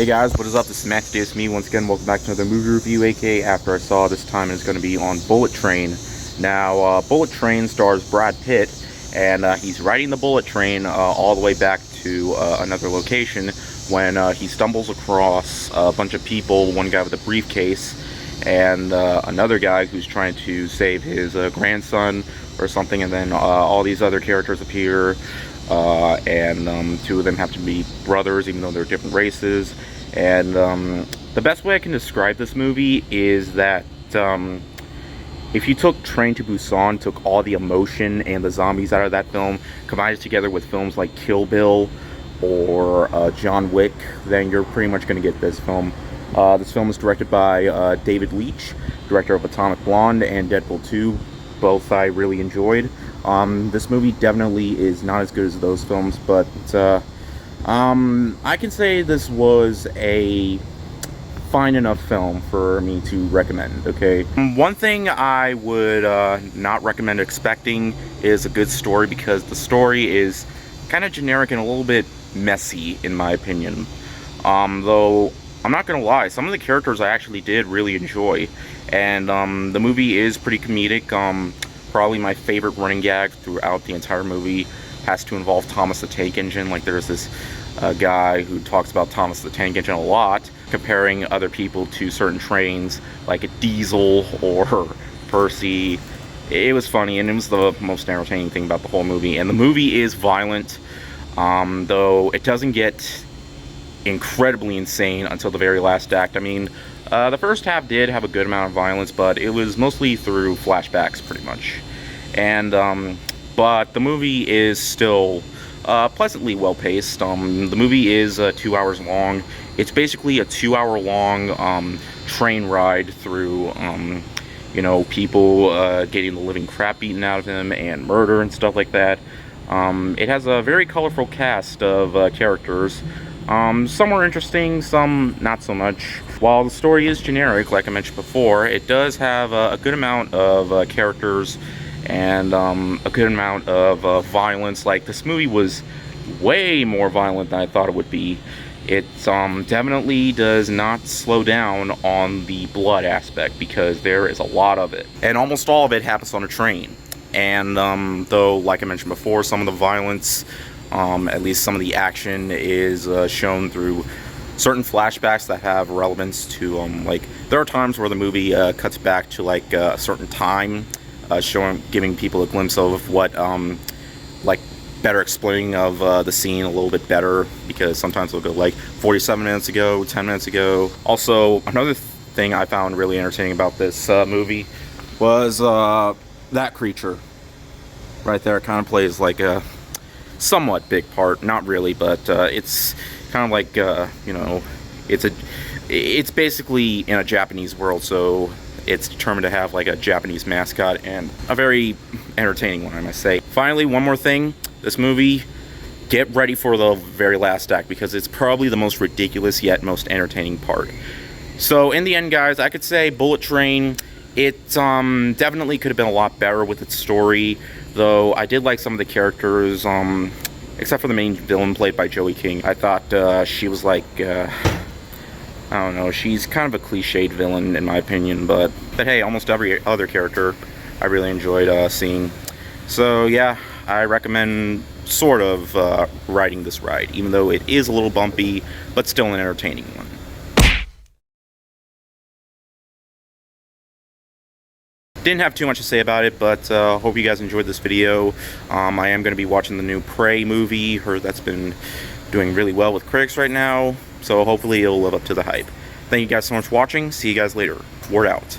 Hey guys, what is up? This is Matt. Today it's me once again. Welcome back to another movie review, aka After I Saw. This time it's going to be on Bullet Train. Now, Bullet Train stars Brad Pitt, and he's riding the bullet train all the way back to another location when he stumbles across a bunch of people, one guy with a briefcase, and another guy who's trying to save his grandson or something, and then all these other characters appear. Two of them have to be brothers even though they're different races, and the best way I can describe this movie is that if you took Train to Busan, took all the emotion and the zombies out of that film, combined it together with films like Kill Bill or John Wick, then you're pretty much going to get this film. This film is directed by David Leitch, director of Atomic Blonde and Deadpool 2. Both I really enjoyed. This movie definitely is not as good as those films, but I can say this was a fine enough film for me to recommend, okay? One thing I would not recommend expecting is a good story, because the story is kind of generic and a little bit messy, in my opinion. Though, I'm not gonna lie, some of the characters I actually did really enjoy, and the movie is pretty comedic. Probably my favorite running gag throughout the entire movie has to involve Thomas the Tank Engine. Like, there's this guy who talks about Thomas the Tank Engine a lot, comparing other people to certain trains, like a Diesel or Percy. It was funny, and it was the most entertaining thing about the whole movie. And the movie is violent, though it doesn't get incredibly insane until the very last act. I mean, the first half did have a good amount of violence, but it was mostly through flashbacks, pretty much. And, but the movie is still pleasantly well-paced. The movie is 2 hours long. It's basically a 2-hour-long train ride through, you know, people getting the living crap beaten out of them and murder and stuff like that. It has a very colorful cast of characters. Some were interesting, some not so much. While the story is generic, like I mentioned before, it does have a good amount of characters and a good amount of violence. Like, this movie was way more violent than I thought it would be. It definitely does not slow down on the blood aspect, because there is a lot of it. And almost all of it happens on a train. And though, like I mentioned before, some of the violence, at least some of the action, is shown through certain flashbacks that have relevance to, like, there are times where the movie cuts back to, like, a certain time, giving people a glimpse of what, like, better explaining of the scene a little bit better, because sometimes it'll go, like, 47 minutes ago, 10 minutes ago. Also, another thing I found really entertaining about this movie was that creature right there. It kind of plays, like, a somewhat big part, not really, but it's kind of like, you know, it's basically in a Japanese world, so it's determined to have like a Japanese mascot, and a very entertaining one, I must say. Finally, one more thing, this movie, get ready for the very last act, because it's probably the most ridiculous yet most entertaining part. So in the end, guys, I could say Bullet Train, it definitely could have been a lot better with its story, though I did like some of the characters, except for the main villain played by Joey King. I thought she was like, I don't know, she's kind of a cliched villain in my opinion, but hey, almost every other character I really enjoyed seeing. So yeah, I recommend sort of riding this ride, even though it is a little bumpy, but still an entertaining one. Didn't have too much to say about it, but hope you guys enjoyed this video. I am going to be watching the new Prey movie. Heard that's been doing really well with critics right now, so hopefully it'll live up to the hype. Thank you guys so much for watching. See you guys later. Word out.